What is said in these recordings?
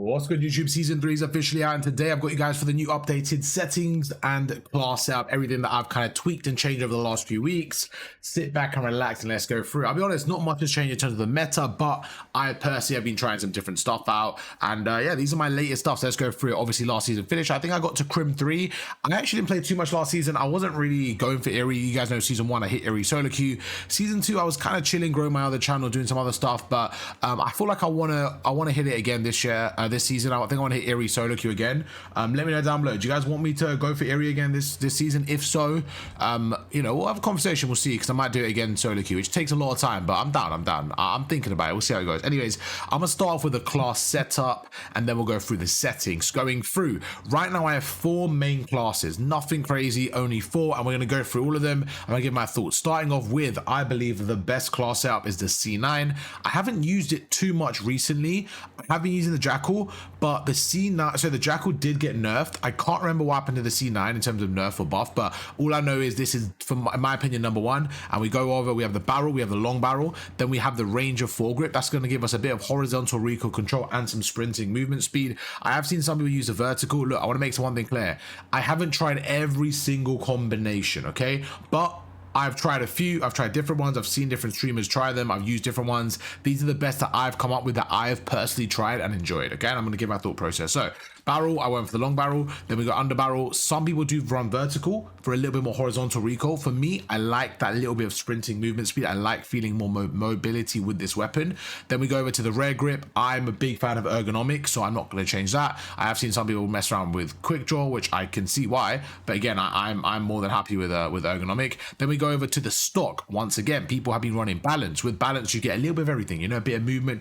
What's good, YouTube? Season 3 is officially out, and today I've got you guys for the new updated settings and class setup, everything that I've kind of tweaked and changed over the last few weeks. Sit back and relax and let's go through. I'll be honest, not much has changed in terms of the meta, but I personally have been trying some different stuff out, and yeah, these are my latest stuff, so let's go through it. Obviously, last season finished. I think I got to Crim 3. I actually didn't play too much last season. I wasn't really going for Eerie. You guys know Season 1, I hit Eerie solo queue. Season 2, I was kind of chilling, growing my other channel, doing some other stuff, but I feel like I want to hit it again this year, this season. I think I want to hit Eerie solo queue again. Let me know down below. Do you guys want me to go for Eerie again this season? If so, you know, we'll have a conversation. We'll see, because I might do it again solo queue, which takes a lot of time, but I'm down. I'm thinking about it. We'll see how it goes. Anyways, I'm gonna start off with the class setup, and then we'll go through the settings. Going through right now, I have 4 main classes. Nothing crazy, only 4, and we're gonna go through all of them. I'm gonna give my thoughts. Starting off with, I believe the best class setup is the C9. I haven't used it too much recently. I have been using the Jackal, but the C9, so the Jackal did get nerfed. I can't remember what happened to the C9 in terms of nerf or buff, but all I know is this is, from my opinion, number 1. And we go over, we have the barrel, we have the long barrel, then we have the range of foregrip. That's going to give us a bit of horizontal recoil control and some sprinting movement speed. I have seen some people use the vertical. Look, I want to make one thing clear. I haven't tried every single combination, okay? But I've tried a few. I've tried different ones. I've seen different streamers try them. I've used different ones. These are the best that I've come up with, that I've personally tried and enjoyed. Okay, and I'm going to give my thought process. So barrel, I went for the long barrel. Then we got under barrel. Some people do run vertical for a little bit more horizontal recoil. For me, I like that little bit of sprinting movement speed. I like feeling more mobility with this weapon. Then we go over to the rear grip. I'm a big fan of ergonomics, so I'm not going to change that. I have seen some people mess around with quick draw, which I can see why, but again, I'm more than happy with ergonomic. Then we go over to the stock. Once again, people have been running balance. With balance, you get a little bit of everything, you know, a bit of movement,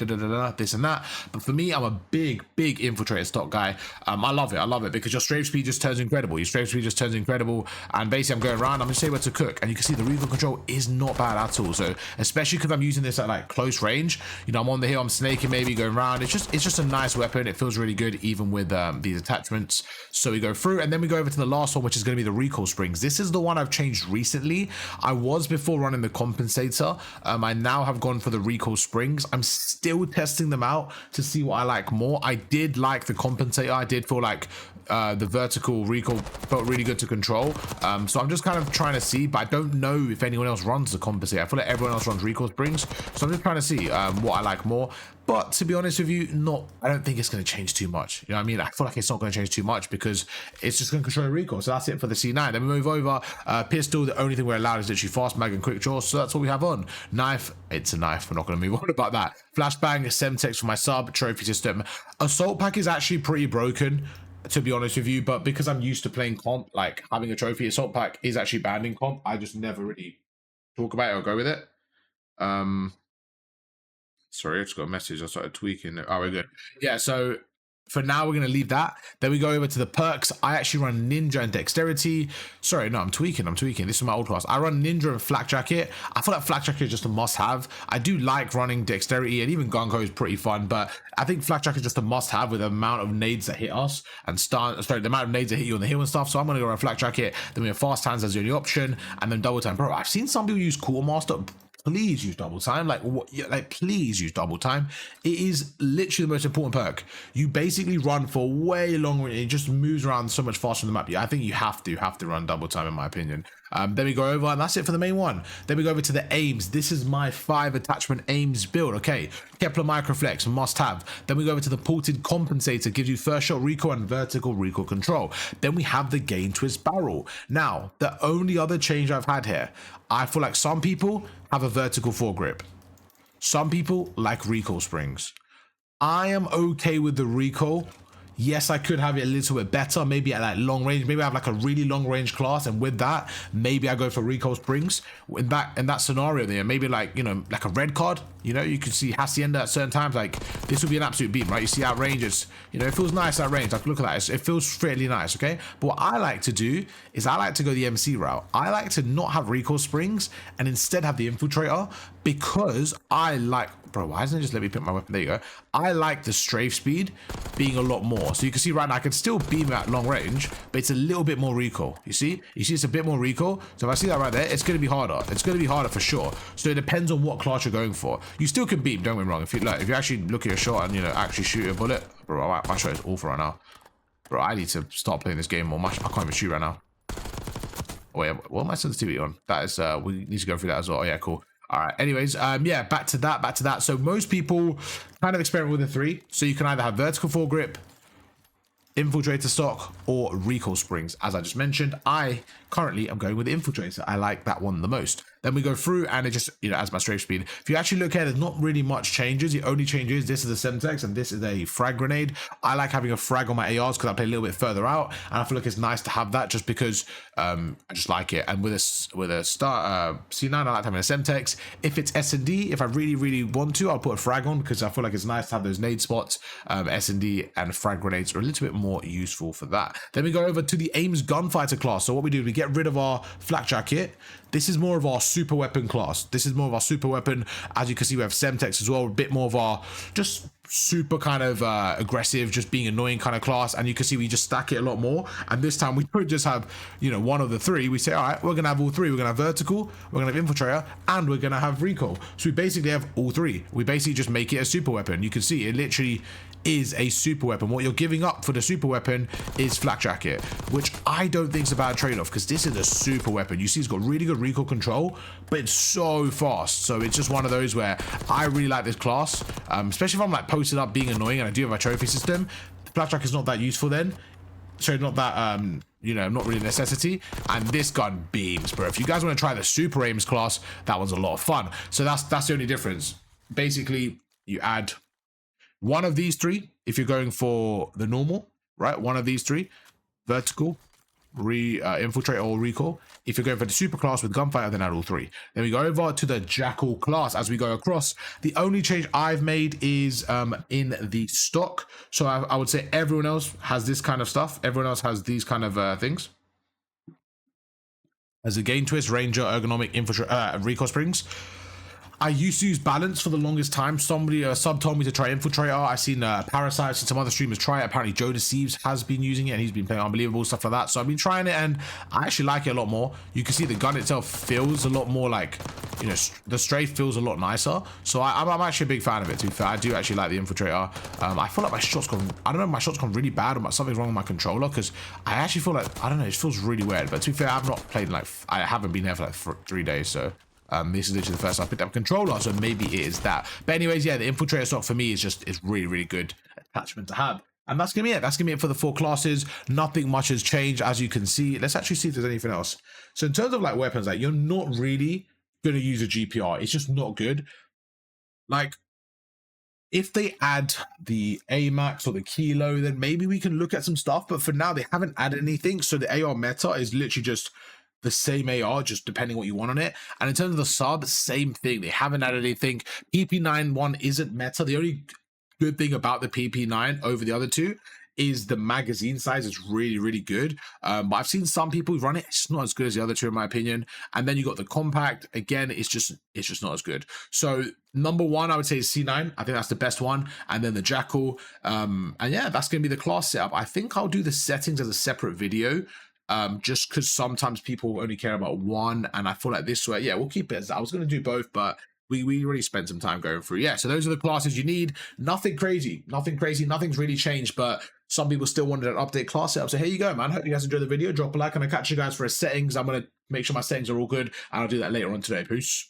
this and that. But for me, I'm a big infiltrator stock guy. I love it because your strafe speed just turns incredible. And basically I'm going around, I'm just able to cook, and you can see the recoil control is not bad at all. So especially because I'm using this at like close range, you know, I'm on the hill, I'm snaking, maybe going around. It's just a nice weapon. It feels really good even with these attachments. So we go through, and then we go over to the last one, which is going to be the recoil springs. This is the one I've changed recently. I was before running the compensator. I now have gone for the recoil springs. I'm still testing them out to see what I like more. I did like the compensator. I did feel like the vertical recoil felt really good to control. So I'm just kind of trying to see, but I don't know if anyone else runs the compensator. I feel like everyone else runs recoil springs, so I'm just trying to see what I like more. But to be honest with you, I don't think it's going to change too much. You know what I mean? I feel like it's not going to change too much because it's just going to control the recoil. So that's it for the C9. Then we move over. Pistol, the only thing we're allowed is literally fast mag and quick draw. So that's what we have on. Knife, it's a knife. We're not going to move on about that. Flashbang, Semtex for my sub. Trophy system. Assault pack is actually pretty broken, to be honest with you, but because I'm used to playing comp, like having a trophy, assault pack is actually banned in comp. I just never really talk about it or go with it. Sorry, I just got a message. I started tweaking it. Oh, we're good. Yeah, so for now, we're going to leave that. Then we go over to the perks. I actually run Ninja and Dexterity. Sorry, no, I'm tweaking. This is my old class. I run Ninja and Flak Jacket. I feel like Flak Jacket is just a must-have. I do like running Dexterity, and even Gunko is pretty fun, but I think Flak Jacket is just a must-have with the amount of nades that hit us and the amount of nades that hit you on the hill and stuff. So I'm going to go run Flak Jacket. Then we have Fast Hands as the only option, and then Double Time. Bro, I've seen some people use Quartermaster. Please use double time. Like, what? Like, please use double time. It is literally the most important perk. You basically run for way longer. It just moves around so much faster on the map. Yeah, I think you have to run double time, in my opinion. Then we go over, and that's it for the main one. Then we go over to the Ames. This is my 5 attachment Ames build. Okay, Kepler Microflex, must have. Then we go over to the ported compensator, gives you first shot recoil and vertical recoil control. Then we have the gain twist barrel. Now, the only other change I've had here, I feel like some people have a vertical foregrip. Some people like recoil springs. I am okay with the recoil. Yes, I could have it a little bit better, maybe at like long range. Maybe I have like a really long range class, and with that, maybe I go for recoil springs. In that scenario there, maybe like, you know, like a red card, you know, you can see Hacienda at certain times. Like, this would be an absolute beam, right? You see out range, it's, you know, it feels nice at range. Like, look at that, it feels fairly nice, okay? But what I like to do is I like to go the MC route. I like to not have recoil springs and instead have the infiltrator, because I like, bro, why doesn't it just let me pick my weapon? There you go. I like the strafe speed being a lot more. So you can see right now, I can still beam at long range, but it's a little bit more recoil. You see it's a bit more recoil. So if I see that right there, it's going to be harder. It's going to be harder for sure. So it depends on what class you're going for. You still can beam, don't get me wrong. If you actually look at your shot and, you know, actually shoot a bullet, bro, my shot is awful right now. Bro, I need to start playing this game more. I can't even shoot right now. Oh yeah, what am my sensitivity on? That is, we need to go through that as well. Oh, yeah, cool. All right, anyways, yeah, back to that. So most people kind of experiment with the 3. So you can either have vertical foregrip, infiltrator stock, or recoil springs. As I just mentioned, I currently am going with the infiltrator. I like that one the most. Then we go through and it just, you know, as my strafe speed. If you actually look at it, there's not really much changes. The only change is this is a Semtex and this is a frag grenade. I like having a frag on my ARs because I play a little bit further out, and I feel like it's nice to have that just because I just like it. And with a C9, I like having a Semtex. If it's S&D, if I really want to, I'll put a frag on because I feel like it's nice to have those nade spots. S&D and frag grenades are a little bit more useful for that. Then we go over to the Ames Gunfighter class. So what we do, we get rid of our flak jacket. This is more of our super weapon class. This is more of our super weapon. As you can see, we have Semtex as well, a bit more of our just super kind of aggressive, just being annoying kind of class. And you can see we just stack it a lot more. And this time we don't just have, you know, one of the 3. We say, all right, we're gonna have all 3. We're gonna have vertical, we're gonna have infiltrator, and we're gonna have recoil. So we basically have all 3. We basically just make it a super weapon. You can see it literally is a super weapon. What you're giving up for the super weapon is flak jacket, which I don't think is a bad trade-off because this is a super weapon. You see it's got really good recoil control, but it's so fast. So it's just one of those where I really like this class, especially if I'm like posted up being annoying and I do have a trophy system. The flak jacket is not that useful then. So not that you know, not really a necessity. And this gun beams, bro. If you guys want to try the super Ames class, that one's a lot of fun. So that's the only difference. Basically, you add one of these 3 if you're going for the normal, right? One of these 3, vertical, infiltrate, or recoil. If you're going for the super class with Gunfighter, then add all 3. Then we go over to the Jackal class as we go across. The only change I've made is in the stock. So I would say everyone else has this kind of stuff. Everyone else has these kind of things. As a gain twist, ranger, ergonomic, recoil springs. I used to use balance for the longest time. Somebody, a sub told me to try infiltrator. I've seen Parasite, I've seen some other streamers try it. Apparently Jonas Sieves has been using it and he's been playing unbelievable stuff like that. So I've been trying it and I actually like it a lot more. You can see the gun itself feels a lot more like, you know, the strafe feels a lot nicer. So I'm actually a big fan of it, to be fair. I do actually like the infiltrator. I feel like my shots gone, I don't know, my shots gone really bad or something's wrong with my controller because I actually feel like, I don't know, it feels really weird. But to be fair, I've not played like, I haven't been there for like 3 days. So this is literally the first time I picked up a controller, so maybe it is that. But anyways, yeah, the infiltrator stock for me is really good attachment to have. And that's gonna be it. That's gonna be it for the 4 classes. Nothing much has changed, as you can see. Let's actually see if there's anything else. So in terms of like weapons, like you're not really gonna use a GPR. It's just not good. Like if they add the AMAX or the Kilo, then maybe we can look at some stuff. But for now, they haven't added anything. So the AR meta is literally just the same AR, just depending what you want on it. And in terms of the sub, same thing. They haven't added anything. PP9 isn't meta. The only good thing about the PP9 over the other 2 is the magazine size is really good. But I've seen some people who run it. It's not as good as the other 2 in my opinion. And then you got the compact. Again, it's just not as good. So number 1, I would say is C9. I think that's the best one. And then the Jackal. And yeah, that's going to be the class setup. I think I'll do the settings as a separate video. Just because sometimes people only care about one, and I feel like this way, yeah, we'll keep it as I was going to do both, but we already spent some time going through. Yeah, so those are the classes you need. Nothing crazy, nothing's really changed, but some people still wanted an update class setup. So here you go, man. Hope you guys enjoyed the video. Drop a like and I'll catch you guys for a settings. I'm going to make sure my settings are all good, and I'll do that later on today. Peace.